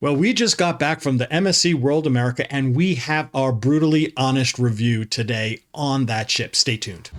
Well, we just got back from the MSC World America, and we have our brutally honest review today on that ship. Stay tuned.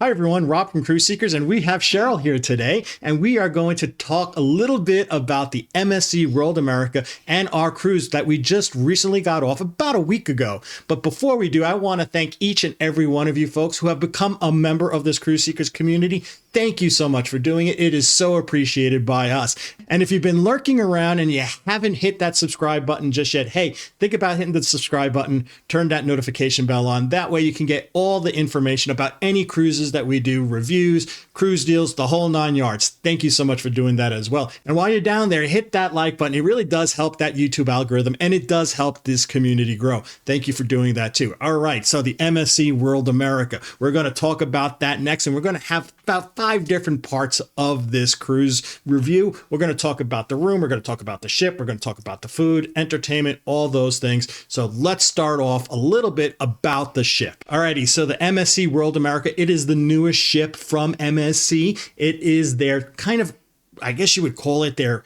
Hi everyone, Rob from Cruise Seekers, and we have Cheryl here today, and we are going to talk a little bit about the MSC World America and our cruise that we just recently got off about a week ago. But before we do, I want to thank each and every one of you folks who have become a member of this Cruise Seekers community. Thank you so much for doing it. It is so appreciated by us. And if you've been lurking around and you haven't hit that subscribe button just yet, hey, think about hitting the subscribe button, turn that notification bell on. That way you can get all the information about any cruises that we do, reviews, cruise deals, the whole 9 yards. Thank you so much for doing that as well. And while you're down there, hit that like button. It really does help that YouTube algorithm, and it does help this community grow. Thank you for doing that too. All right, so the MSC World America. We're going to talk about that next, and we're going to have about 5 different parts of this cruise review. We're going to talk about the room, we're going to talk about the ship, we're going to talk about the food, entertainment, all those things. So let's start off a little bit about the ship. Alrighty, so the MSC World America, it is the newest ship from MSC. It is their kind of, I guess you would call it their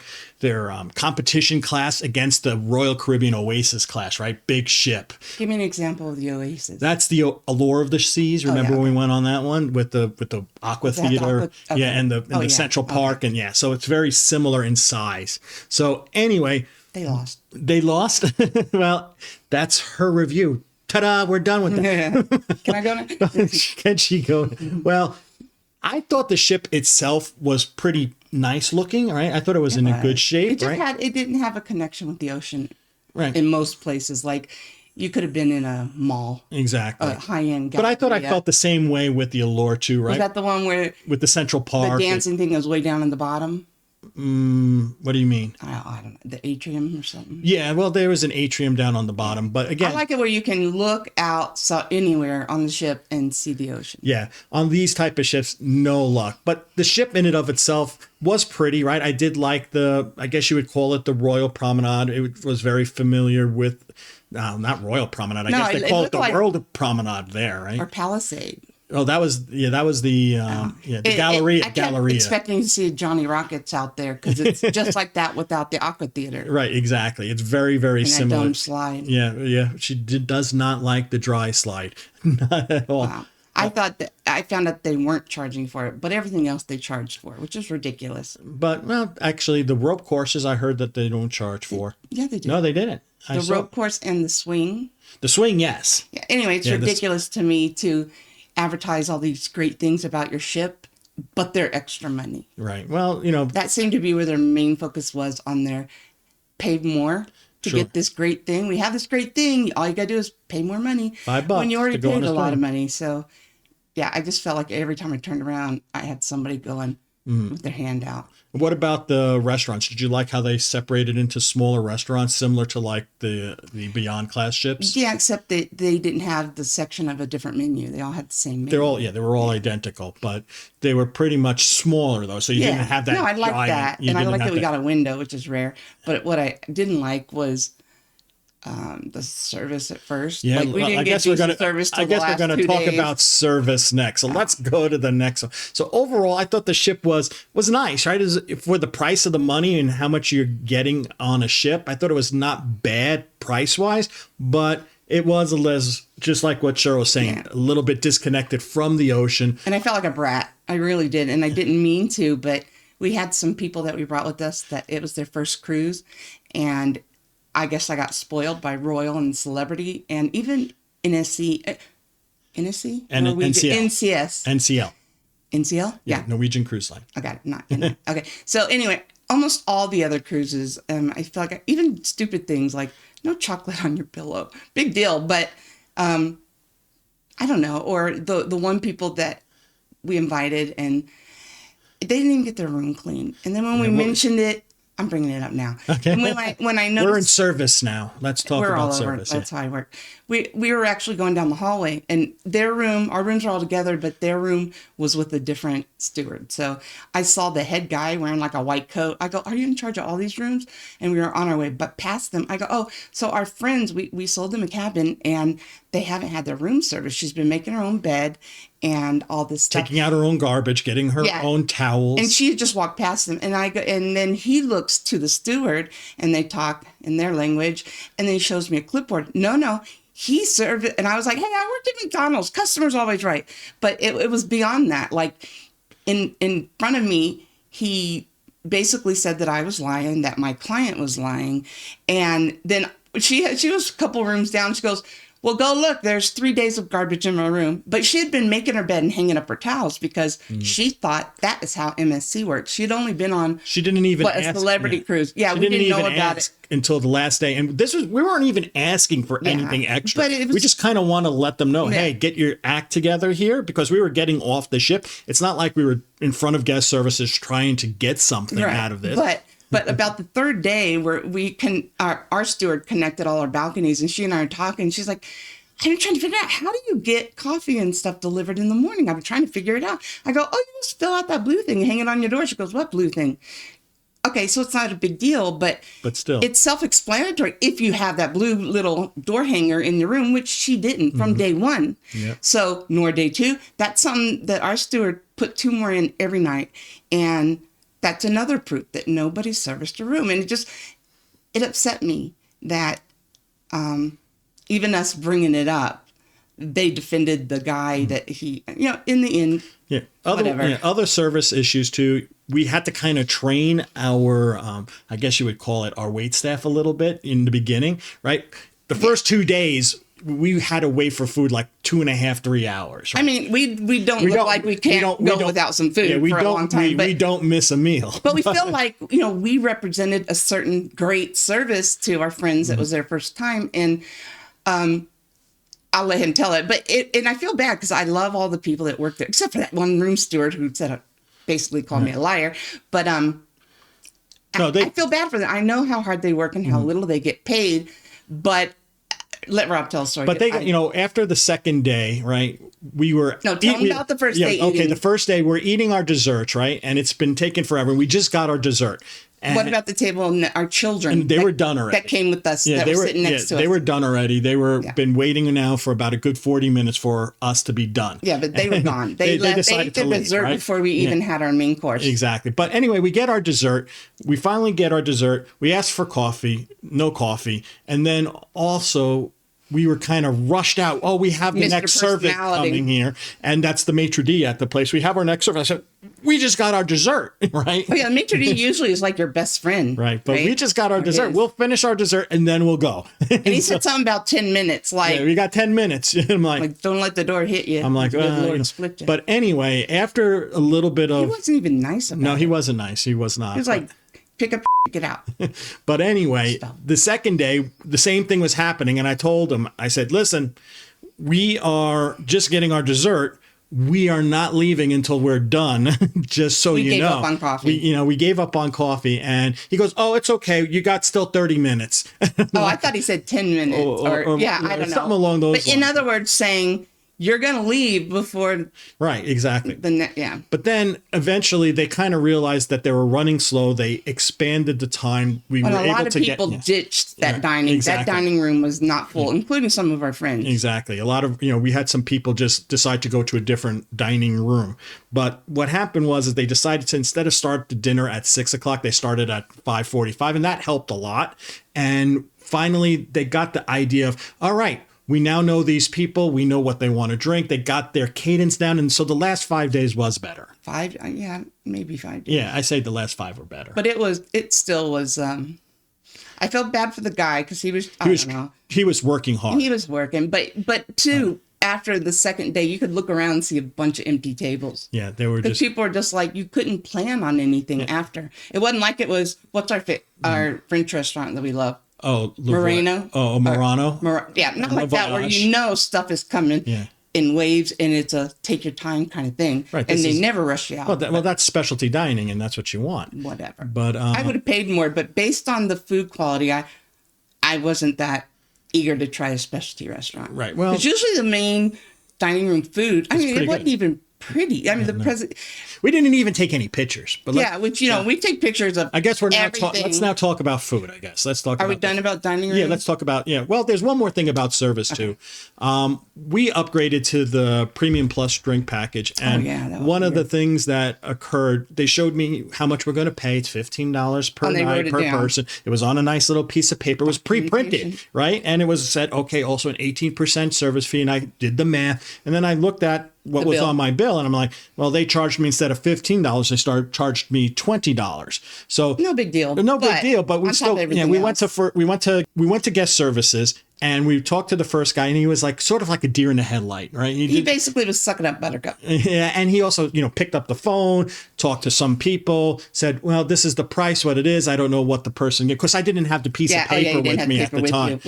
competition class against the Royal Caribbean Oasis class, right? Big ship. Give me an example of the Oasis. That's the Allure of the Seas. Remember when we went on that one with the Aqua Theater, okay. Yeah, and the Central Park, and yeah, so it's very similar in size. So anyway, they lost. They lost. Well, that's her review. Ta-da! We're done with that. Can I go now? Can she go? Well, I thought the ship itself was pretty nice looking, right? I thought it was in a good shape, it just right? it didn't have a connection with the ocean, Right. in most places. Like, you could have been in a mall, Exactly. a high-end But I thought I galleria. felt the same way with the Allure too, right? Was that the one where With the Central Park. the dancing thing was way down in the bottom? What do you mean? I don't know, the atrium or something. Yeah, well, there was an atrium down on the bottom, but again, I like it where you can look out anywhere on the ship and see the ocean. yeah, on these type of ships, no luck. But the ship in and of itself was pretty, right? I did like I guess you would call it the Royal Promenade. It was very familiar with, not Royal Promenade. I No, guess they it call it looked the like- World Promenade there, right? Or Palisade. Oh, that was the Galleria. I kept expecting to see Johnny Rockets out there, because it's just like that without the Aqua Theater. Right, exactly. It's very, very And that similar. dome slide. Yeah. She does not like the dry slide, not at all. Wow. I found out they weren't charging for it, but everything else they charged for, which is ridiculous. But well, actually, the rope courses I heard that they don't charge for. Yeah, they do. No, they didn't. The rope course and the swing. The swing, yes. Yeah, anyway, it's ridiculous to me to advertise all these great things about your ship, but they're extra money. Right. Well, That seemed to be where their main focus was, on their pay more to Sure. get this great thing. We have this great thing. All you got to do is pay more money. $5 when you already to go on paid a a lot swing. of money. So, yeah, I just felt like every time I turned around, I had somebody going with their hand out. What about the restaurants? Did you like how they separated into smaller restaurants, similar to like the Beyond class ships? Yeah, except they didn't have the section of a different menu. They all had the same menu. They were all identical, but they were pretty much smaller though. So you didn't have that. No, I like giant- that. you And I didn't like have that we got a window, which is rare. But what I didn't like was the service at first. Yeah, like, we didn't I get guess we're decent gonna. service till I guess the we're last gonna 2 talk days. about service next. So let's go to the next one. So overall, I thought the ship was nice, right? For the price of the money and how much you're getting on a ship, I thought it was not bad price wise, but it was just like what Cheryl was saying, a little bit disconnected from the ocean. And I felt like a brat. I really did. And I didn't mean to, but we had some people that we brought with us that it was their first cruise. And I guess I got spoiled by Royal and Celebrity and even NSC. NSC? And Norwegian- NCL. NCS. NCL. NCL? Yeah. Norwegian Cruise Line. I got it. Not in Okay. So anyway, almost all the other cruises, I feel like even stupid things like no chocolate on your pillow. Big deal. But I don't know. Or the one people that we invited and they didn't even get their room clean. And then when we mentioned it, I'm bringing it up now. Okay. And when I noticed, We're in service now. Let's talk we're all about over. service. That's how I work. We were actually going down the hallway, and our rooms are all together, but their room was with a different steward. So I saw the head guy wearing like a white coat. I go, "Are you in charge of all these rooms?" And we were on our way, but past them, I go, "Oh, so our friends, we sold them a cabin, and they haven't had their room service. She's been making her own bed and all this stuff. Taking out her own garbage, getting her own towels. And she had just walked past them. And and then he looks to the steward and they talk in their language. And then he shows me a clipboard. No, he served it. And I was like, hey, I worked at McDonald's. Customer's always right. But it was beyond that. Like in front of me, he basically said that I was lying, that my client was lying. And then she was a couple rooms down. She goes, well, go look, there's 3 days of garbage in my room. But she had been making her bed and hanging up her towels because she thought that is how MSC works. She had only been on she didn't even a celebrity cruise. Yeah, we didn't know about it until the last day. And we weren't even asking for anything extra. But we just kind of want to let them know, hey, get your act together here, because we were getting off the ship. It's not like we were in front of guest services trying to get something out of this. But about the third day, where our steward connected all our balconies, and she and I are talking. She's like, I'm trying to figure out, how do you get coffee and stuff delivered in the morning? I've been trying to figure it out. I go, oh, you just fill out that blue thing and hang it on your door. She goes, what blue thing? Okay, so it's not a big deal, but still, it's self-explanatory if you have that blue little door hanger in your room, which she didn't from day one. Yep. So nor day two. That's something that our steward put 2 more in every night, and that's another proof that nobody serviced a room. And it upset me that even us bringing it up, they defended the guy that he, in the end, other service issues too. We had to kind of train our, I guess you would call it, our wait staff a little bit in the beginning, right? The first 2 days, we had to wait for food like 2.5, 3 hours. Right? I mean, we don't look like we can't go without some food for a long time. We don't miss a meal. But we feel like, we represented a certain great service to our friends. It was their first time. And I'll let him tell it. And I feel bad because I love all the people that work there, except for that one room steward who basically called me a liar. But I feel bad for them. I know how hard they work and how little they get paid. But let Rob tell a story. But after the second day, right, we were... No, tell me about the first day eating. Okay, the first day, we're eating our desserts, right? And it's been taken forever. We just got our dessert. And what about the table and our children? And they were done already. That came with us, that were sitting next to us. They were done already. They were been waiting now for about a good 40 minutes for us to be done. Yeah, but they were gone. They ate their dessert right? before we even had our main course. Exactly. But anyway, we get our dessert. We finally get our dessert. We ask for coffee, no coffee. And then also... we were kind of rushed out. Oh, we have the next servant coming here. And that's the maitre d' at the place. We have our next servant. I said, we just got our dessert, right? Oh, yeah. The maitre d' usually is like your best friend. Right. But we just got our dessert. We'll finish our dessert and then we'll go. And he said something about 10 minutes. Like, we got 10 minutes. I'm like, don't let the door hit you. I'm like, split you. But anyway, after a little bit of... He wasn't even nice about it. No, he wasn't nice. He was not. He was like, pick up, get out. But anyway, the second day, the same thing was happening. And I told him, I said, listen, we are just getting our dessert. We are not leaving until we're done, just so you know. We gave up on coffee. We gave up on coffee. And he goes, oh, it's okay. You got still 30 minutes. I thought he said 10 minutes. I don't know. Something along those lines. But in other words, saying... you're going to leave before... Right, exactly. Yeah. But then eventually they kind of realized that they were running slow. They expanded the time. A lot of people ditched that dining. Exactly. That dining room was not full, including some of our friends. Exactly. A lot of, we had some people just decide to go to a different dining room. But what happened was they decided to, instead of start the dinner at 6 o'clock, they started at 5:45, and that helped a lot. And finally, they got the idea of, all right, we now know these people. We know what they want to drink. They got their cadence down. And so the last 5 days was better. 5? Yeah, maybe 5 days. Yeah, I say the last 5 were better. But it still was, I felt bad for the guy because he was working hard. He was working. But too, after the second day, you could look around and see a bunch of empty tables. Yeah, they were just... people were just like, you couldn't plan on anything after. It wasn't like it was, what's our French restaurant that we love? Oh, Moreno. Oh, Murano. Not like that, where stuff is coming in waves and it's a take your time kind of thing. Right. And they never rush you out. Well, that's specialty dining and that's what you want. Whatever. But I would have paid more, but based on the food quality, I wasn't that eager to try a specialty restaurant. Right. Well, it's usually the main dining room food. I mean, it wasn't even pretty. I mean, We didn't even take any pictures. But Yeah, which, we take pictures of I guess we're now everything. let's now talk about food, I guess. Let's talk Are about we done about dining room? Yeah, let's talk about, well, there's one more thing about service too. We upgraded to the Premium Plus drink package. And that was one of the things that occurred, they showed me how much we're going to pay. It's $15 per night per person. It was on a nice little piece of paper. It was pre-printed, right? And it was said, okay, also an 18% service fee. And I did the math. And then I looked at what was on my bill, and I'm like, well, they charged me, instead of $15, charged me $20. So no big deal. But we still, we went to guest services, and we talked to the first guy, and he was like sort of like a deer in the headlight, right? He basically was sucking up buttercup. Yeah, and he also, picked up the phone, talked to some people, said, well, this is the price, what it is. I don't know what the person, because I didn't have the piece of paper with me at the time,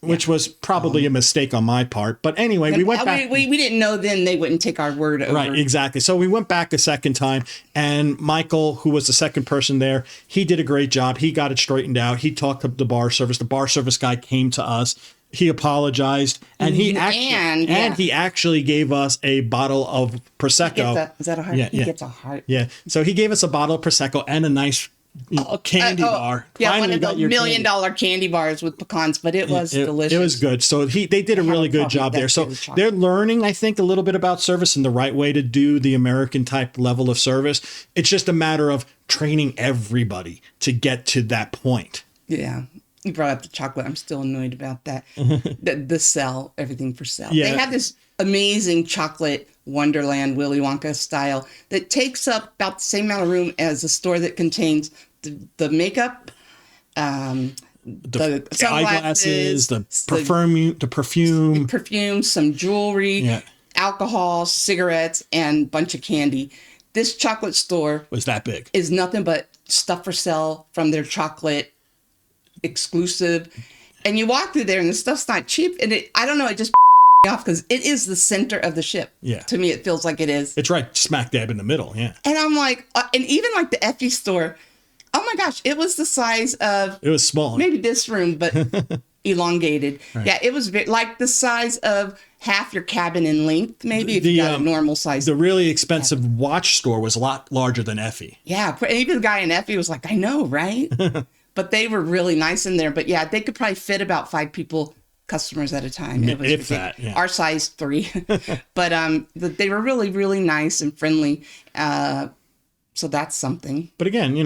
which was probably a mistake on my part. But anyway, we went back. We didn't know then they wouldn't take our word over. Right, exactly. So we went back a second time, and Michael, who was the second person there, he did a great job. He got it straightened out. He talked to the bar service. The bar service guy came to us. He apologized, and he actually gave us a bottle of Prosecco. Is that a heart? Yeah, he gets a heart. Yeah. So he gave us a bottle of Prosecco and a nice candy bar. Yeah, one of the $1 million candy bars with pecans, but it was delicious. It was good. So they did a really good job there. So they're learning, I think, a little bit about service and the right way to do the American type level of service. It's just a matter of training everybody to get to that point. Yeah. You brought up the chocolate. I'm still annoyed about that. the sell, everything for sale. Yeah. They have this amazing chocolate Wonderland Willy Wonka style that takes up about the same amount of room as a store that contains the makeup, the eyeglasses, the perfume, some jewelry, alcohol, cigarettes, and a bunch of candy. This chocolate store was that big. Is nothing but stuff for sale from their chocolate exclusive, and you walk through there and the stuff's not cheap, and I don't know, it just me off because it is the center of the ship. Yeah, to me it feels like it is. It's right smack dab in the middle. Yeah, and I'm like, and even like the Effie store, oh my gosh, it was the size of, it was small, maybe this room, but elongated. Right. Yeah, it was like the size of half your cabin in length, maybe, if you got a normal size. The really expensive watch store was a lot larger than Effie. Yeah, even the guy in Effie was like, I know, right? But they were really nice in there. But yeah, they could probably fit about 5 people, customers at a time. It was if that, yeah. Our size 3. But they were really, really nice and friendly. So that's something. But again,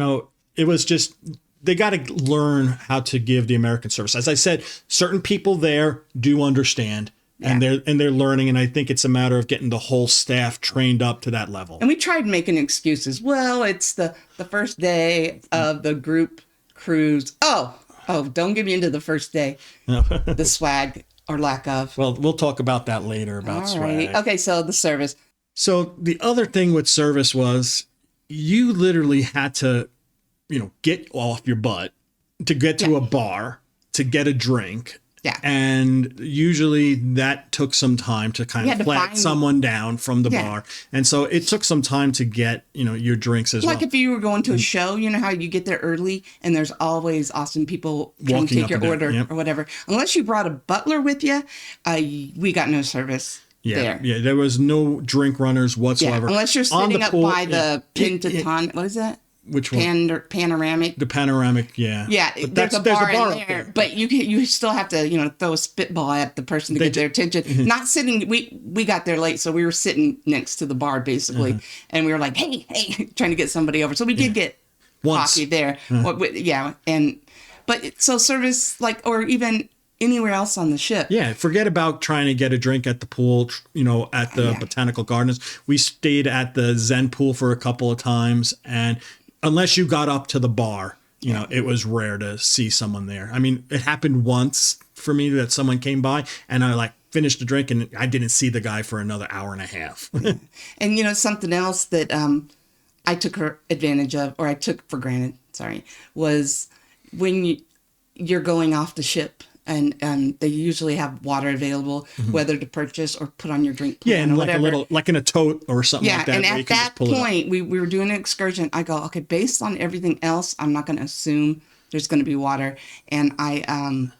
it was just, they got to learn how to give the American service. As I said, certain people there do understand. And they're learning, and I think it's a matter of getting the whole staff trained up to that level. And we tried making excuses. Well, it's the first day of the group cruise. Oh, don't get me into the first day. The swag or lack of. Well, we'll talk about that later about swag. Right. Okay, so the service. So the other thing with service was you literally had to, get off your butt to get to a bar to get a drink. Yeah. And usually that took some time to kind of flag someone down from the bar. And so it took some time to get, your drinks as well. Like if you were going to a show, you know how you get there early and there's always awesome people trying to take your order or whatever. Unless you brought a butler with you, we got no service there. Yeah, there was no drink runners whatsoever. Yeah, unless you're sitting up by the Pentaton, what is that? Which one? Panoramic. The panoramic, yeah. Yeah, there's a bar in there, but you still have to throw a spitball at the person to get their attention. Not sitting. We got there late, so we were sitting next to the bar basically, and we were like, hey, trying to get somebody over. So we did get coffee there. But so service or even anywhere else on the ship. Yeah, forget about trying to get a drink at the pool, at the Botanical Gardens. We stayed at the Zen pool for a couple of times, and unless you got up to the bar, it was rare to see someone there. I mean, it happened once for me that someone came by and I finished the drink and I didn't see the guy for another hour and a half. And something else that I took advantage of, or I took for granted, was when you're going off the ship. And they usually have water available, whether to purchase or put on your drink plan. Yeah, and or whatever. like in a tote or something like that. Yeah, and at that point, we were doing an excursion. I go, okay, based on everything else, I'm not going to assume there's going to be water. And I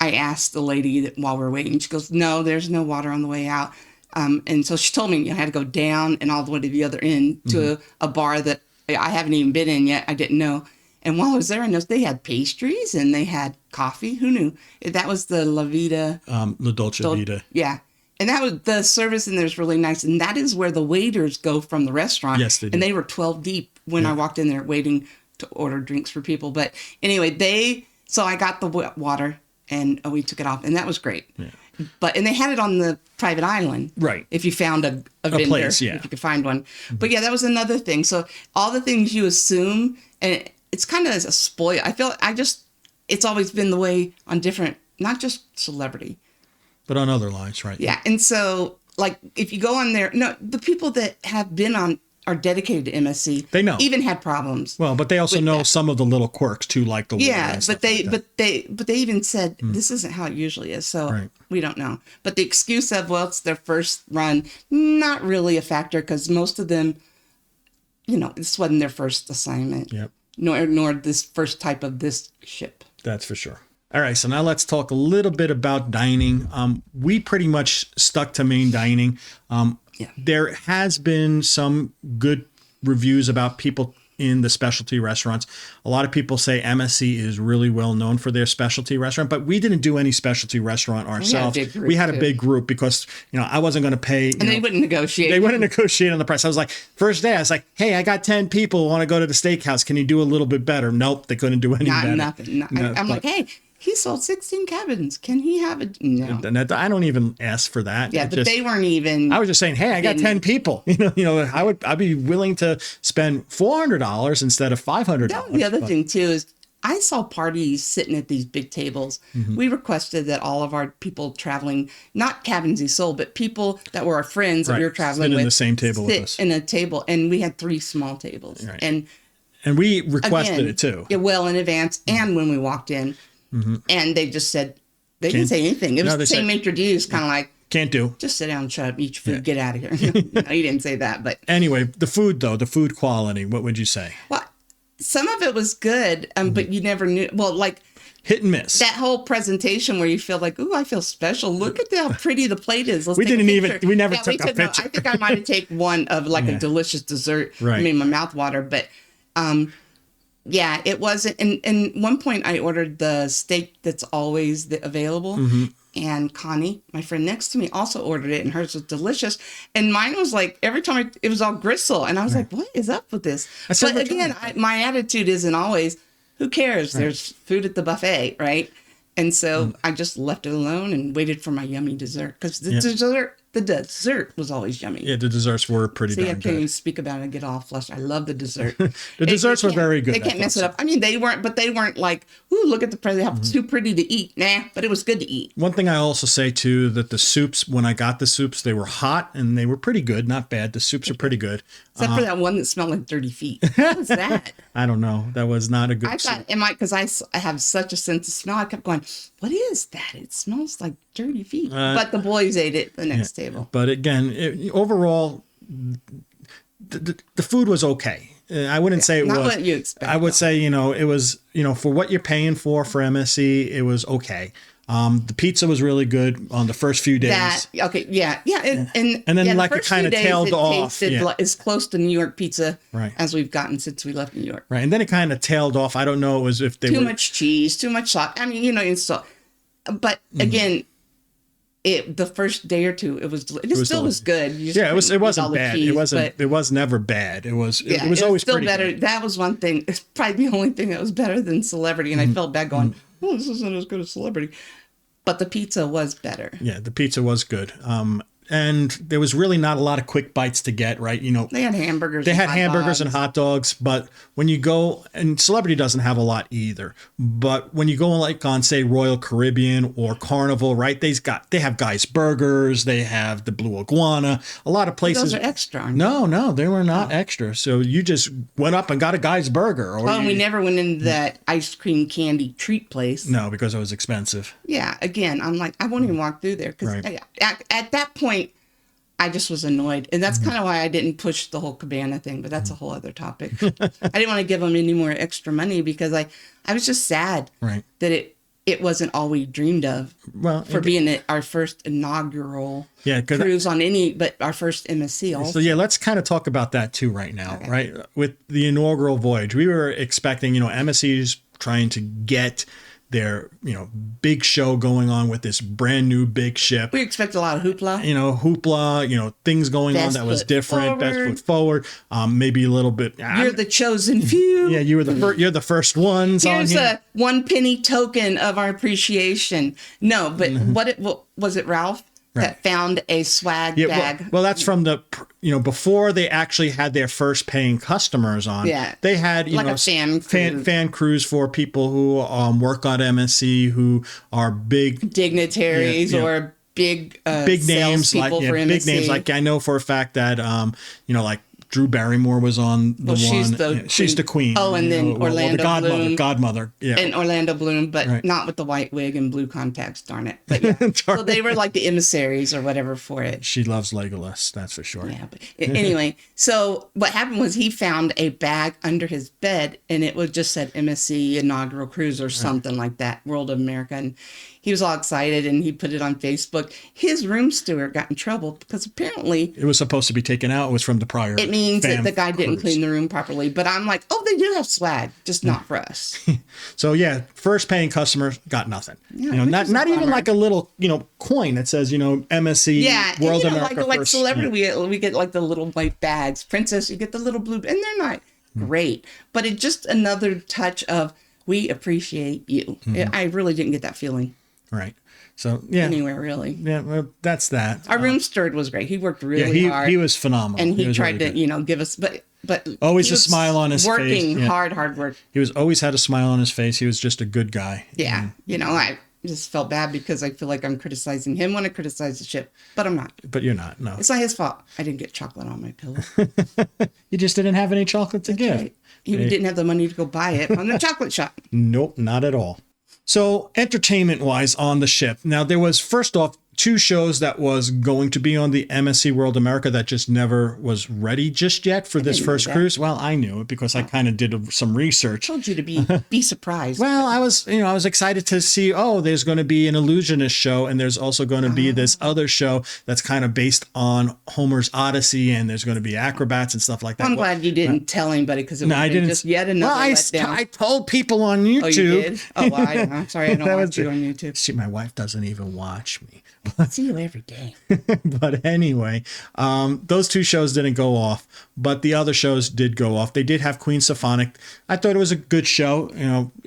asked the lady while we're waiting. She goes, no, there's no water on the way out. And so she told me I had to go down and all the way to the other end to a bar that I haven't even been in yet. I didn't know. And while I was there, I noticed they had pastries and they had coffee. Who knew? That was the La Vida. La Dolce Vita. Yeah. And that was the service in there is really nice. And that is where the waiters go from the restaurant. Yes, they do. And they were 12 deep when I walked in there waiting to order drinks for people. But anyway, so I got the water and we took it off. And that was great. Yeah. And they had it on the private island. Right. If you found a vendor, place, yeah. if you could find one. But yeah, that was another thing. So all the things you assume, and it's kind of as a spoil. It's always been the way on different, not just celebrity. But on other lines, right? Yeah. And so, like, if you go on there, no, the people that have been on are dedicated to MSC. They know. Even had problems. Well, but they also know some of the little quirks too, like the yeah. But they even said this isn't how it usually is. So we don't know. But the excuse of it's their first run, not really a factor because most of them, this wasn't their first assignment. Yep. Nor this first type of this ship. That's for sure. All right, so now let's talk a little bit about dining. We pretty much stuck to main dining. There has been some good reviews about people in the specialty restaurants. A lot of people say MSC is really well known for their specialty restaurant, but we didn't do any specialty restaurant ourselves. We had a big group because, I wasn't going to pay. And they wouldn't negotiate. They wouldn't negotiate on the price. I was like, first day, I was like, hey, I got 10 people who want to go to the steakhouse. Can you do a little bit better? Nope, they couldn't do any better. Nothing. I'm like, hey, he sold 16 cabins. Can he have it? No. I don't even ask for that. Yeah, but they weren't even. I was just saying, hey, I got 10 people. I'd be willing to spend $400 instead of $500. That was the other thing too is I saw parties sitting at these big tables. We requested that all of our people traveling, not cabins he sold, but people that were our friends that we were traveling with, in the same table with us. In a table, and we had 3 small tables, and we requested it too. Yeah, well in advance, and when we walked in. And they just said, they didn't say anything. It was the same introduced, kind of like, can't do. Just sit down, shut up, eat your food, get out of here. No, he didn't say that, but. Anyway, the food though, the food quality, what would you say? Well, some of it was good, but you never knew. Well, like. Hit and miss. That whole presentation where you feel like, ooh, I feel special. Look at how pretty the plate is. We never took a picture. I think I might have taken one of like a delicious dessert. Right. I mean, my mouth water, but. Yeah, it wasn't. And one point I ordered the steak that's always available. And Connie, my friend next to me, also ordered it, and hers was delicious. And mine was like, every time it was all gristle. And I was like, what is up with this? But again, my attitude isn't always, who cares? There's food at the buffet, right? And so I just left it alone and waited for my yummy dessert. Because the dessert was always yummy. Yeah, the desserts were pretty darn good. I can't even speak about it and get all flushed. I love the dessert. The desserts were very good. They can't mess it up. I mean, they weren't like, ooh, look at the present. How too pretty to eat. Nah, but it was good to eat. One thing I also say too, that the soups, when I got the soups, they were hot and they were pretty good. Not bad. The soups are pretty good. Except for that one that smelled like dirty feet. What was that? I don't know. That was not a good soup. Because I have such a sense of smell. I kept going, what is that? It smells like dirty feet. But the boys ate it the next table. But again, overall, the food was okay. I wouldn't say it was. Not what you expect. I would say, it was, for what you're paying for MSC, it was okay. The pizza was really good on the first few days. And then like it kind of tailed off. As close to New York pizza as we've gotten since we left New York. Right, and then it kind of tailed off. I don't know. It was if they too much cheese, too much salt. I mean, but again. The first day or two, it still was good. It wasn't bad. It was never bad. It was always still pretty better. good. That was one thing. It's probably the only thing that was better than Celebrity, and I felt bad going, "Oh, this isn't as good as Celebrity," but the pizza was better. Yeah, the pizza was good. And there was really not a lot of quick bites to get, right? They had hamburgers. They had hamburgers and hot dogs, but when you go, and Celebrity doesn't have a lot either, but when you go like on, say, Royal Caribbean or Carnival, right? They have Guy's Burgers, they have the Blue Iguana, a lot of places. Those are extra. No, they were not extra. So you just went up and got a Guy's Burger. And we never went into that ice cream candy treat place. No, because it was expensive. Yeah, again, I'm like, I won't even walk through there because at that point, I just was annoyed. And that's kind of why I didn't push the whole cabana thing, but that's a whole other topic. I didn't want to give them any more extra money because I was just sad that it it wasn't all we dreamed of. Well, for being our first inaugural yeah, cruise on any, but our first MSC also. So yeah, let's kind of talk about that too right now, right? With the inaugural voyage, we were expecting, MSC's trying to get their, big show going on with this brand new big ship. We expect a lot of hoopla. Things going on that was different. Best foot forward. Maybe a little bit. You're the chosen few. Yeah, you're the first ones. Here's on here. a 1 penny token of our appreciation. No, but what was it, Ralph? Right. That found a swag bag. Well, that's from the, before they actually had their first paying customers on. Yeah. They had, a fan cruise for people who work on MSC, who are big dignitaries or big names like for MSC. big names. Like I know for a fact that like Drew Barrymore was on the one. She's the queen. Oh, and then Orlando the Bloom. Yeah. And Orlando Bloom, but not with the white wig and blue contacts, darn it. But yeah. So they were like the emissaries or whatever for it. She loves Legolas, that's for sure. Yeah, but anyway, so what happened was he found a bag under his bed and it was just said MSC Inaugural Cruise or something like that, World of America. And he was all excited and he put it on Facebook. His room steward got in trouble because apparently it was supposed to be taken out. It was from the prior. It means that the guy didn't clean the room properly. But I'm like, oh, they do have swag, just not for us. So yeah, first paying customers got nothing. Yeah, not even like a little coin that says MSC World America. Like celebrity, we get like the little white bags. Princess, you get the little blue, and they're not great, but it's just another touch of we appreciate you. I really didn't get that feeling. Right. So yeah, anywhere really. Yeah, well, that's that. Our room steward was great. He worked really hard. He was phenomenal, and he tried really to give us, but always a smile on his face. Working hard work. He was always had a smile on his face. He was just a good guy. Yeah, I just felt bad because I feel like I'm criticizing him when I criticize the ship, but I'm not. But you're not. No, it's not his fault. I didn't get chocolate on my pillow. You just didn't have any chocolate to give. Right. He didn't have the money to go buy it from the chocolate shop. Nope, not at all. So entertainment-wise on the ship, now there was, first off, 2 shows that was going to be on the MSC World America that just never was ready just yet for this first cruise. Well, I knew it because I kind of did some research. I told you to be surprised. Well, I was excited to see, there's going to be an illusionist show, and there's also going to be this other show that's kind of based on Homer's Odyssey, and there's going to be acrobats and stuff like that. I'm glad you didn't tell anybody because it was just yet another letdown. I told people on YouTube. Oh, you did? Oh, well, I'm sorry, I don't watch you on YouTube. See, my wife doesn't even watch me. I see you every day. But anyway, those 2 shows didn't go off, but the other shows did go off. They did have Queen Symphonic. I thought it was a good show.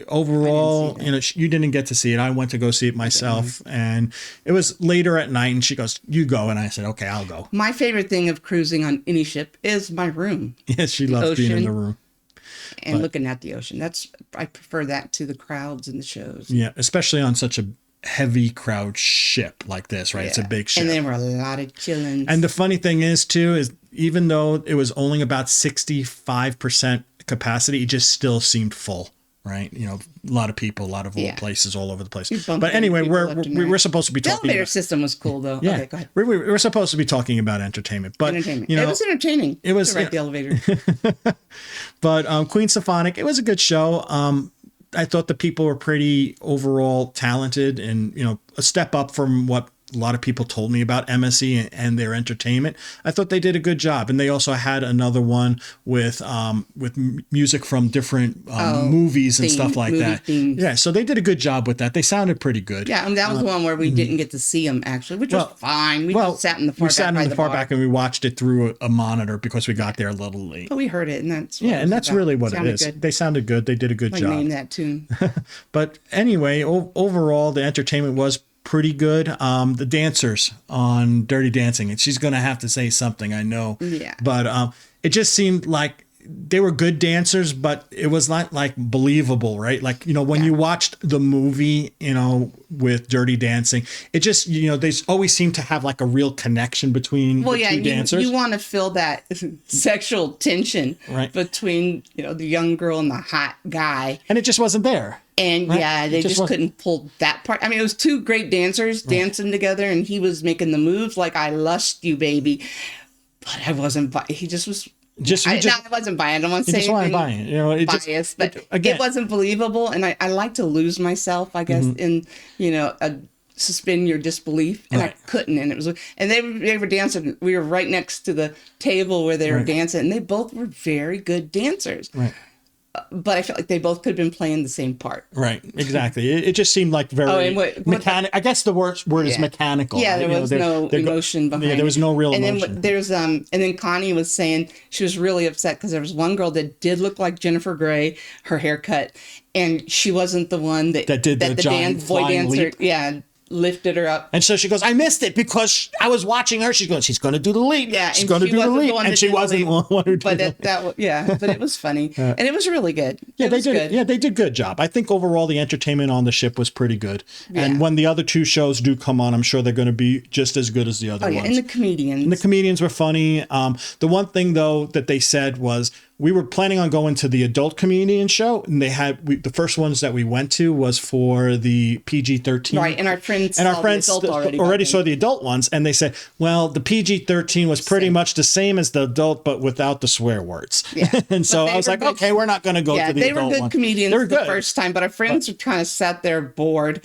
Overall, you didn't get to see it. I went to go see it myself, and it was later at night. And she goes, "You go," and I said, "Okay, I'll go." My favorite thing of cruising on any ship is my room. Yes, she loves being in the room and looking at the ocean. I prefer that to the crowds and the shows. Yeah, especially on such a heavy crowd ship like this, right? Yeah. It's a big ship. And there were a lot of chillins. And the funny thing is too, is even though it was only about 65% capacity, it just still seemed full, right? A lot of people, a lot of old places all over the place. But anyway, we're supposed to be talking. The elevator system was cool though. Yeah. Okay, go ahead. We're supposed to be talking about entertainment, but it was entertaining. It was to ride the elevator. But Queen Symphonic, it was a good show. I thought the people were pretty overall talented and, a step up from what a lot of people told me about MSC and their entertainment. I thought they did a good job. And they also had another one with music from different movies and stuff like that. Themes. Yeah. So they did a good job with that. They sounded pretty good. Yeah. And that was the one where we didn't get to see them actually, which was fine. We just sat in the far back and we watched it through a monitor because we got there a little late. But we heard it, and that's really what it is. Good. They sounded good. They did a good job. Name that tune. But anyway, overall, the entertainment was pretty good. The dancers on Dirty Dancing, and she's going to have to say something, I know. Yeah. But it just seemed like they were good dancers, but it was not like believable, right? Like, when you watched the movie, with Dirty Dancing, it just, they always seem to have like a real connection between the two dancers. You want to feel that sexual tension between, the young girl and the hot guy. And it just wasn't there. And they just couldn't pull that part. I mean, it was 2 great dancers dancing together, and he was making the moves like, I lust you, baby. But I wasn't, he just was I wasn't buying. I don't want to say just weren't anything buying. You know, it biased, just, but again, it wasn't believable. And I like to lose myself, I guess, in, suspend your disbelief, and I couldn't. And it was, and they were dancing. We were right next to the table where they were dancing, and they both were very good dancers. Right. But I felt like they both could have been playing the same part. Right, exactly. It just seemed like very mechanical. I guess the word is mechanical. Yeah, there was no emotion behind it. Yeah, there was no real emotion. emotion. And then Connie was saying she was really upset because there was one girl that did look like Jennifer Grey, her haircut, and she wasn't the one that did the giant boy dancer. Leap. Yeah. Lifted her up. And so she goes, I missed it because I was watching her. She's going to do the leap. Yeah, she's going to do the leap. And she wasn't the one who did it. But it was funny. And it was really good. Yeah, they did. Yeah, they did a good job. I think overall the entertainment on the ship was pretty good. Yeah. And when the other two shows do come on, I'm sure they're going to be just as good as the other ones. And the comedians. And the comedians were funny. The one thing, though, that they said was, we were planning on going to the adult comedian show, and they had the first ones that we went to was for the PG-13. Right, and our friends already saw the adult ones, and they said, well, the PG-13 was pretty much the same as the adult, but without the swear words. Yeah. And so I was like, okay, we're not going to go to the adult one. They were good comedians the first time, but our friends were kind of sat there bored.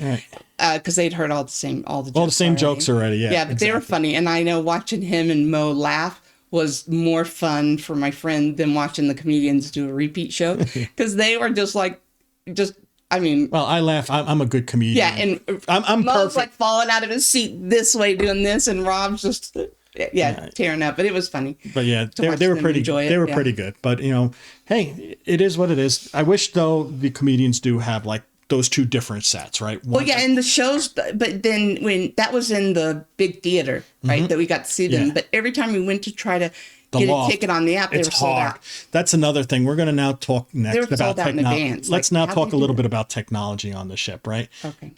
Because they'd heard all the same jokes already. Yeah, but they were funny, and I know watching him and Mo laugh was more fun for my friend than watching the comedians do a repeat show, because they were well, I laugh. I'm a good comedian. Yeah, and I'm Mo's perfect. like falling out of his seat this way doing this, and Rob's just tearing up. But it was funny. But yeah, they were pretty good. They were pretty good. But hey, it is what it is. I wish though the comedians do have like those two different sets, right? And the shows, but then when that was in the big theater, right, that we got to see them. Yeah. But every time we went to try to get a ticket on the app, they were sold out. That's another thing. We're going to now talk next about technology. Let's now talk a little bit about technology on the ship, right? Okay.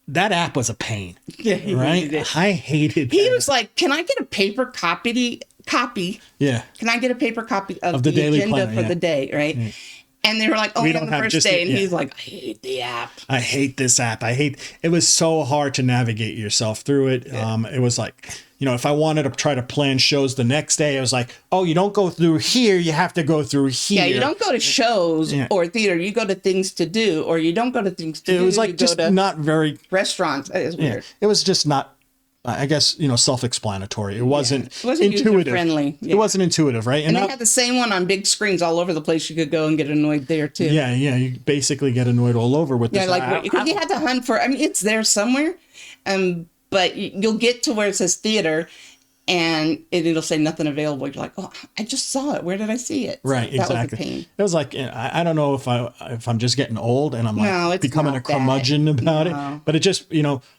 That app was a pain. Yeah, right? I hated He was like, can I get a paper copy? Yeah. Can I get a paper copy of the daily agenda for the day, right? Yeah. And they were like, only on the first day. And he's like, I hate the app. I hate this app. It was so hard to navigate yourself through it. Yeah. It was like, if I wanted to try to plan shows the next day, I was like, oh, you don't go through here. You have to go through here. Yeah, you don't go to shows or theater. You go to things to do, or you don't go to things to do. It was like just not very... Restaurants. It was weird. It was just not... I guess, self-explanatory. It wasn't intuitive. User-friendly. Yeah. It wasn't intuitive, right? And they had the same one on big screens all over the place. You could go and get annoyed there, too. Yeah. You basically get annoyed all over with this. Yeah, because you had to hunt for... it's there somewhere, but you'll get to where it says theater, and it'll say nothing available. You're like, oh, I just saw it. Where did I see it? Right, that exactly. Was a pain. It was like, I don't know if I'm just getting old and I'm becoming a curmudgeon about it. But it just,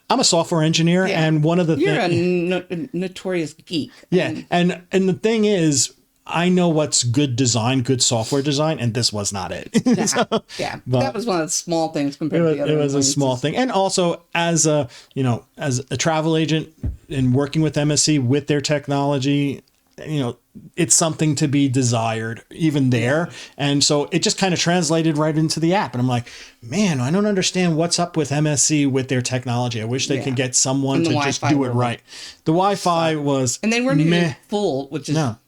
I'm a software engineer, and one of the things... You're a notorious geek. Yeah, and the thing is, I know what's good design, good software design, and this was not it. But that was one of the small things compared to the other. It was a small thing, and also as a travel agent and working with MSC with their technology, it's something to be desired even there. And so it just kind of translated right into the app. And I'm like, man, I don't understand what's up with MSC with their technology. I wish they could get someone to just do it right. The Wi-Fi was... And they weren't even full, which is... No.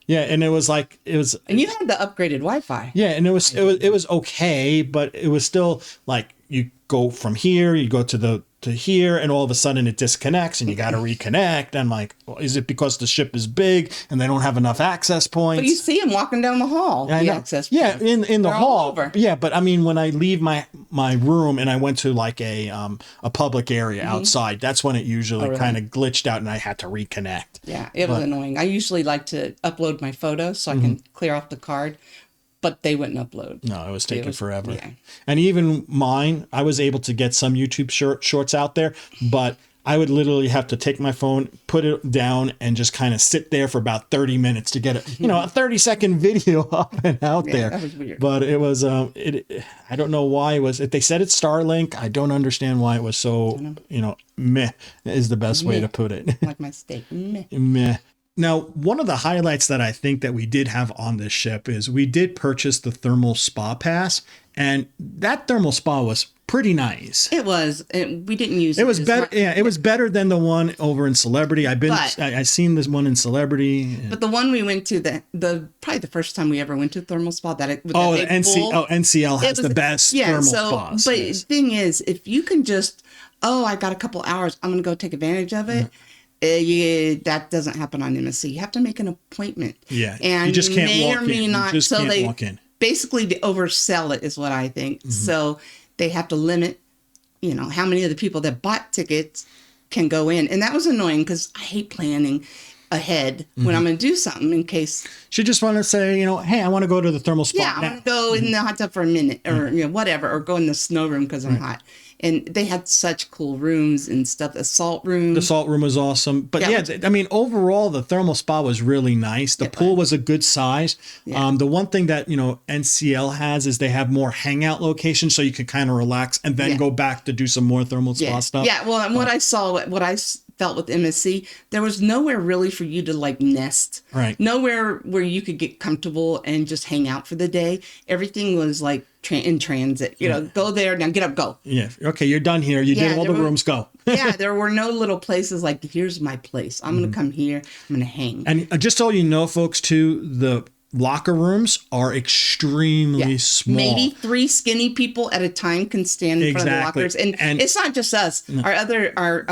Yeah, and it was. And you had the upgraded Wi-Fi. Yeah, and it was okay, but it was still like you go from here, you go to here, and all of a sudden it disconnects, and you got to reconnect. I'm like, well, is it because the ship is big and they don't have enough access points? But you see them walking down the hall. Yeah, access points. Yeah, in the hall. Over. Yeah, but I mean, when I leave my room and I went to like a public area outside, that's when it usually kind of glitched out, and I had to reconnect. Yeah, it was annoying. I usually like to upload my photos so I can clear off the card. But they wouldn't upload. No, it was taking forever. Yeah. And even mine, I was able to get some YouTube shorts out there, but I would literally have to take my phone, put it down, and just kind of sit there for about 30 minutes to get a 30-second video up and out there. That was weird. But it was, I don't know why it was, if they said it's Starlink, I don't understand why it was so, meh is the best way to put it. Like my steak, meh. Meh. Now, one of the highlights that I think that we did have on this ship is we did purchase the thermal spa pass, and that thermal spa was pretty nice. It was. We didn't use it. It was as better. much. Yeah, it was better than the one over in Celebrity. I've seen this one in Celebrity. But the one we went to, the probably the first time we ever went to a thermal spa. The NCL has the best thermal spas. But the thing is, if you can just, I got a couple hours, I'm going to go take advantage of it. That doesn't happen on MSC. You have to make an appointment. Yeah, and you just can't walk in. You just can't walk in. Basically, they oversell it, is what I think. So they have to limit, how many of the people that bought tickets can go in. And that was annoying because I hate planning ahead when I'm going to do something in case. She just wanted to say, hey, I want to go to the thermal spa. Yeah, I want to go in the hot tub for a minute or whatever, or go in the snow room because I'm hot. And they had such cool rooms and stuff. The salt room. The salt room was awesome. But overall, the thermal spa was really nice. The pool was a good size. Yeah. The one thing that, NCL has is they have more hangout locations so you can kind of relax and then go back to do some more thermal spa stuff. Yeah, well, what I felt with MSC, there was nowhere really for you to nest. Right. Nowhere where you could get comfortable and just hang out for the day. Everything was in transit. Go there, now get up, go. Yeah. Okay, you're done here. You did all the rooms, go. Yeah, there were no little places here's my place. I'm going to come here. I'm going to hang. And just so you know, folks, too, the locker rooms are extremely small. Maybe 3 skinny people at a time can stand in front of the lockers. And it's not just us. No. Our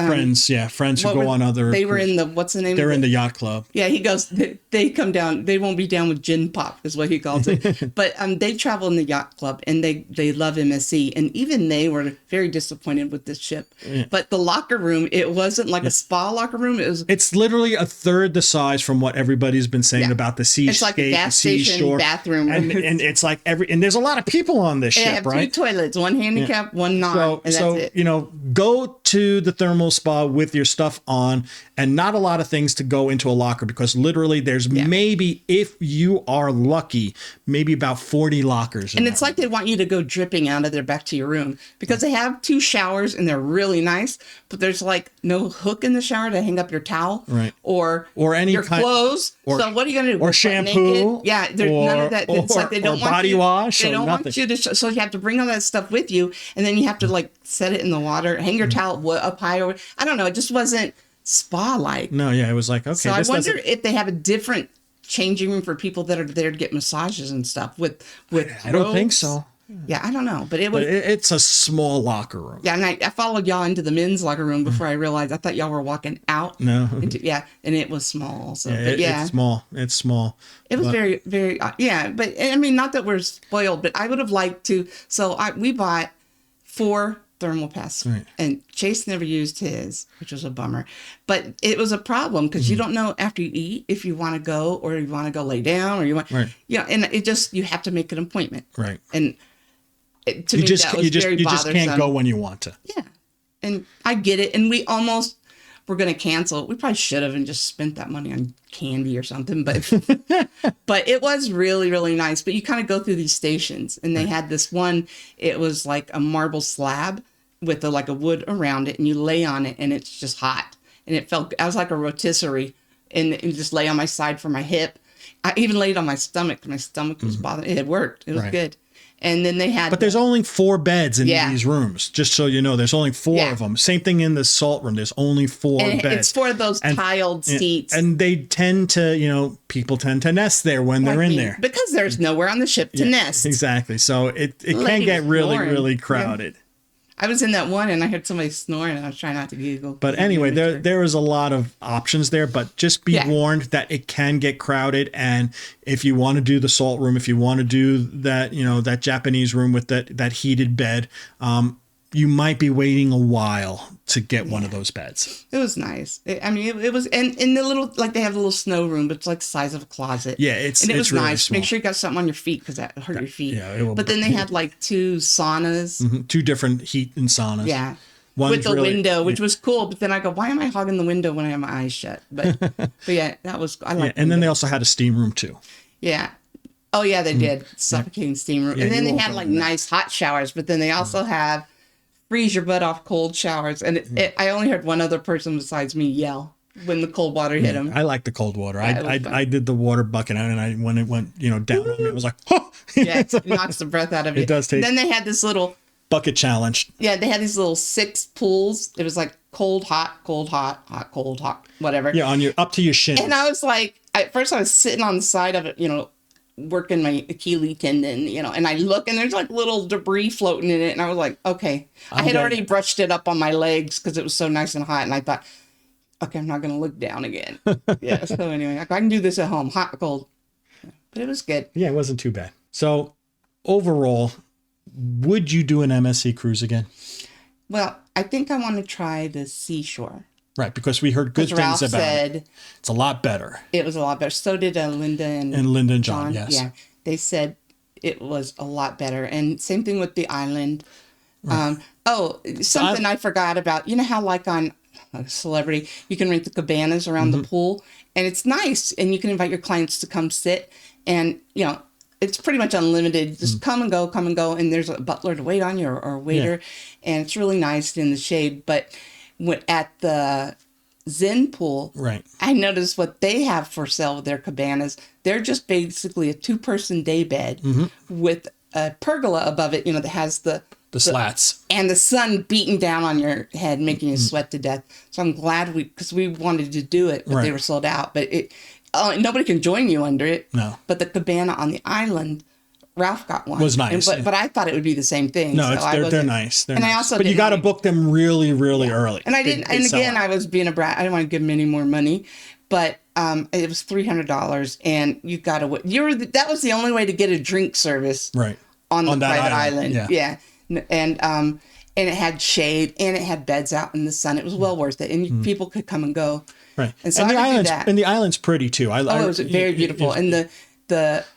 friends who go on other. They were in the, what's the name? They're in the yacht club. Yeah, he goes, they come down. They won't be down with gin pop is what he calls it. But they travel in the yacht club and they love MSC. And even they were very disappointed with this ship. Yeah. But the locker room, it wasn't like a spa locker room. It's literally a third the size from what everybody's been saying about the seascape. It's like a gas station bathroom. And it's like and there's a lot of people on this ship, right? 2 toilets, one handicap, one non, and that's it. Go to the thermal spa with your stuff on and not a lot of things to go into a locker because literally there's maybe, if you are lucky, maybe about 40 lockers. And it's like they want you to go dripping out of there back to your room because they have 2 showers and they're really nice, but there's no hook in the shower to hang up your towel or any your clothes. So what are you going to do? Or shampoo. Yeah, there's none of that. It's they don't want body wash. They don't want you to. So you have to bring all that stuff with you, and then you have to set it in the water, hang your towel up high, or I don't know. It just wasn't spa-like. No, yeah, it was okay. So I wonder if they have a different changing room for people that are there to get massages and stuff with. I don't think so. Yeah, I don't know, but it's a small locker room. Yeah, and I followed y'all into the men's locker room before I realized. I thought y'all were walking out. No. And it was small. So, it's small. It's small. It was very, very, but I mean, not that we're spoiled, but I would have liked to. So we bought 4 thermal pass, and Chase never used his, which was a bummer. But it was a problem because you don't know after you eat if you want to go or you want to go lay down or you want, and it just you have to make an appointment, right? And to me, that was very bothersome. You just can't go when you want to. Yeah, and I get it. And we almost were going to cancel. We probably should have and just spent that money on candy or something. But but it was really, really nice. But you kind of go through these stations, and they had this one. It was like a marble slab with a wood around it, and you lay on it, and it's just hot. And I was like a rotisserie, and just lay on my side for my hip. I even laid on my stomach. My stomach was bothering. It worked. It was good. And then they had... But there's only 4 beds in these rooms, just so you know. There's only 4 of them. Same thing in the salt room. There's only 4 beds. It's for those tiled seats. And they tend to, people tend to nest there when they're in there. Because there's nowhere on the ship to nest. Exactly. So it can get really, really crowded. I was in that one and I heard somebody snoring and I was trying not to giggle. But anyway, there is a lot of options there, but just be warned that it can get crowded. And if you want to do the salt room, if you want to do that, that Japanese room with that heated bed, you might be waiting a while to get one of those beds. It was nice. It was, and in the little, they have a little snow room, but it's like the size of a closet. Yeah, it was really nice. Small. Make sure you got something on your feet because that hurt your feet. Yeah, but then they had 2 saunas. 2 different heat and saunas. Yeah. One's with the window, which was cool. But then I go, why am I hogging the window when I have my eyes shut? But yeah, that was, I like and then they also had a steam room too. Yeah. Oh yeah, they did. Suffocating steam room. And then they had nice hot showers, but then they also have freeze your butt off cold showers. And I only heard one other person besides me yell when the cold water hit him. I like the cold water. I did the water bucket out, and when it went down on me, it was like, oh! Yeah, it knocks the breath out of you. It does taste. Then they had this little bucket challenge. Yeah, they had these little 6 pools. It was like cold, hot, hot, cold, hot, whatever. Yeah, on your up to your shins. And I was like, at first I was sitting on the side of it, working my Achilles tendon, and I look and there's like little debris floating in it. And I was like, okay. I had already brushed it up on my legs because it was so nice and hot. And I thought, okay, I'm not going to look down again. Yeah. So anyway, I can do this at home, hot, cold. But it was good. Yeah, it wasn't too bad. So overall, would you do an MSC cruise again? Well, I think I want to try the seashore. Right, because we heard good things Ralph about said it. It's a lot better. It was a lot better. So did Linda and John, yes. Yeah, they said it was a lot better. And same thing with the island. Right. Something I forgot about. You know how like on Celebrity, you can rent the cabanas around the pool, and it's nice, and you can invite your clients to come sit, and it's pretty much unlimited. Just come and go, and there's a butler to wait on you or a waiter, and it's really nice in the shade. But at the Zen pool, right, I noticed what they have for sale with their cabanas. They're just basically a 2-person day bed with a pergola above it, that has the slats and the sun beating down on your head, making you sweat to death. So I'm glad because we wanted to do it, but they were sold out. But nobody can join you under it. No. But the cabana on the island, Ralph got one. Was nice. But I thought it would be the same thing. No, so they're nice. They're and nice. I also but you got to book them really, really early. And I didn't. And again, I was being a brat. I didn't want to give them any more money. But it was $300, and you got to. That was the only way to get a drink service. Right. On the that private island. Yeah. And it had shade, and it had beds out in the sun. It was well worth it, and people could come and go. Right. And so the island's pretty too. It was very beautiful. And the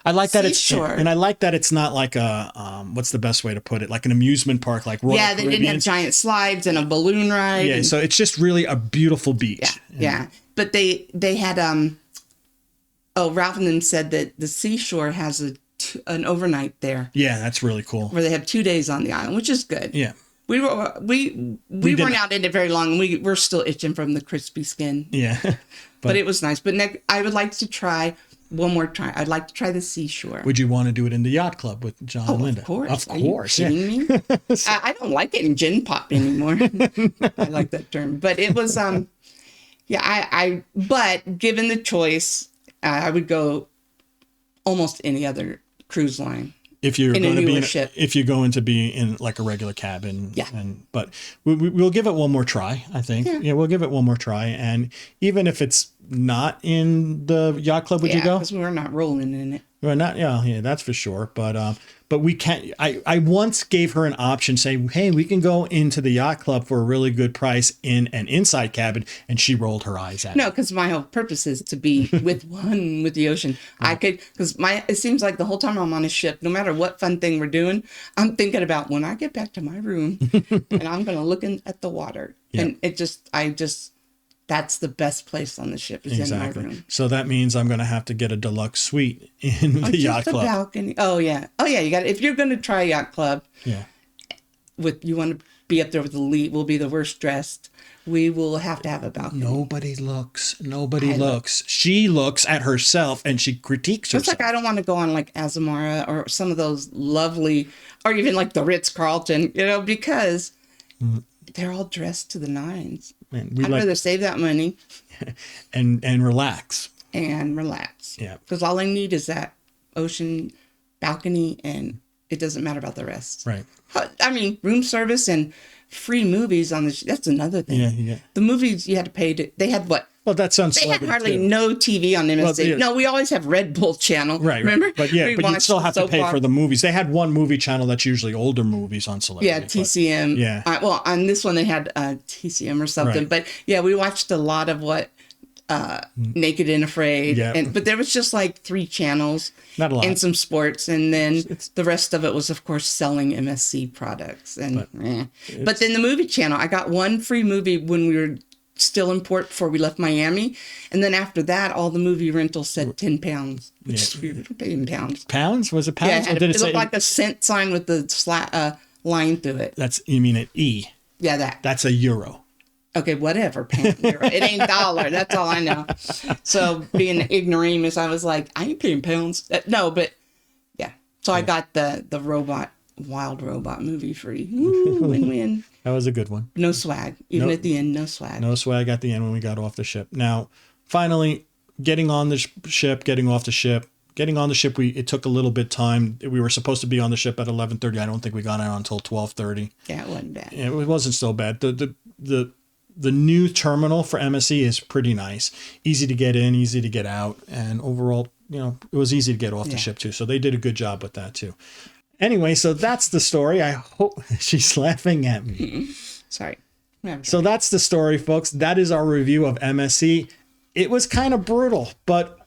I like that seashore. and I like that it's not like a what's the best way to put it? Like an amusement park, like Royal Caribbean. They didn't have giant slides and a balloon ride. Yeah, so it's just really a beautiful beach. Yeah. But they had Ralph and them said that the seashore has an overnight there. Yeah, that's really cool. Where they have 2 days on the island, which is good. Yeah. We weren't out in it very long, and we're still itching from the crispy skin. Yeah. but it was nice. But I would like to try one more time. I'd like to try the seashore. Would you want to do it in the yacht club with John and Linda? Of course. Of course. Are you kidding me? I don't like it in gin pop anymore. I like that term. But it was but given the choice, I would go almost any other cruise line. If you're going to be in like a regular cabin, but we'll give it one more try. I think, we'll give it one more try, and even if it's not in the yacht club, would you go? Because we're not rolling in it. We're not, that's for sure. But we can't. I once gave her an option, saying, "Hey, we can go into the yacht club for a really good price in an inside cabin," and she rolled her eyes at me. No, because my whole purpose is to be with the ocean. I could, because it seems like the whole time I'm on a ship, no matter what fun thing we're doing, I'm thinking about when I get back to my room, and I'm going to look at the water, and that's the best place on the ship is in my room. So that means I'm going to have to get a deluxe suite in the yacht club. Balcony. Oh yeah. You got it. If you're going to try a yacht club, you want to be up there with the lead. We'll be the worst dressed. We will have to have a balcony. Nobody looks. She looks at herself and she critiques herself. It's like I don't want to go on like Azamara or some of those lovely, or even like the Ritz-Carlton, because they're all dressed to the nines. Man, I'd rather save that money and relax. Yeah. Because all I need is that ocean balcony, and it doesn't matter about the rest. Right. I mean, room service and free movies on that's another thing. Yeah. The movies you had to pay they had what? Well, that sounds. They had hardly no TV on MSC. Well, no, we always have Red Bull channel. Right. Remember? But you still have to pay for the movies. They had one movie channel that's usually older movies on Celebrity. Yeah, TCM. Well, on this one they had TCM or something. Right. But we watched a lot of what Naked and Afraid. Yeah. But there was just like 3 channels. Not a lot. And some sports, and then the rest of it was, of course, selling MSC products. But then the movie channel, I got one free movie when we were still in port before we left Miami, and then after that, all the movie rentals said £10, which is weird. Paying pounds. Pounds? Was it pounds? Yeah, it looked like a cent sign with the line through it. You mean an E? Yeah, that. That's a euro. Okay, whatever, pound, euro. It ain't dollar. That's all I know. So being an ignoramus, I was like, I ain't paying pounds. No, but yeah. So I got the robot Wild Robot movie free. Ooh, win-win. That was a good one. No swag. Even at the end, no swag. No swag at the end when we got off the ship. Now, finally, getting on the ship, getting off the ship. Getting on the ship, it took a little bit time. We were supposed to be on the ship at 11:30. I don't think we got out until 12:30. Yeah, it wasn't bad. It wasn't so bad. The new terminal for MSC is pretty nice. Easy to get in, easy to get out, and overall, it was easy to get off the ship too. So they did a good job with that too. Anyway, so that's the story. I hope she's laughing at me. Sorry. So that's the story, folks. That is our review of MSC. It was kind of brutal, but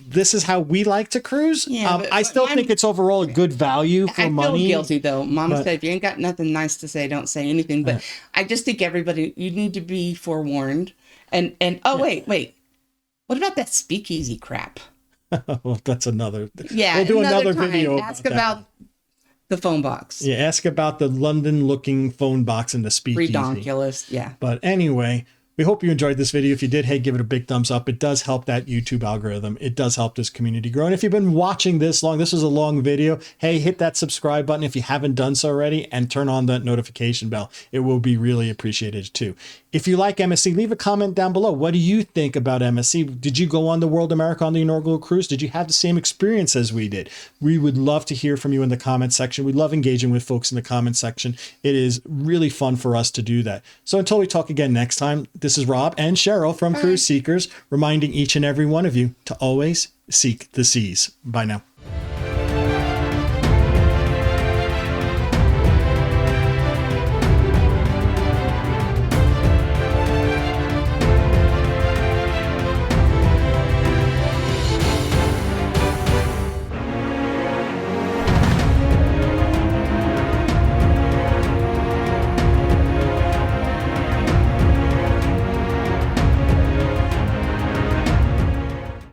this is how we like to cruise. Yeah, I still think it's overall a good value for money. I feel guilty though. Mama said, if you ain't got nothing nice to say, don't say anything. But I just think everybody, you need to be forewarned. And wait. What about that speakeasy crap? Well, that's another. Yeah, we'll do another time. video. Ask about the phone box. Yeah, ask about the London-looking phone box and the speakeasy. Redonkulous, yeah. But anyway, we hope you enjoyed this video. If you did, hey, give it a big thumbs up. It does help that YouTube algorithm. It does help this community grow. And if you've been watching this long, this was a long video, hey, hit that subscribe button if you haven't done so already and turn on that notification bell. It will be really appreciated too. If you like MSC, leave a comment down below. What do you think about MSC? Did you go on the World America on the inaugural cruise? Did you have the same experience as we did? We would love to hear from you in the comment section. We love engaging with folks in the comment section. It is really fun for us to do that. So until we talk again next time, this is Rob and Cheryl from Cruise Seekers, reminding each and every one of you to always seek the seas. Bye now.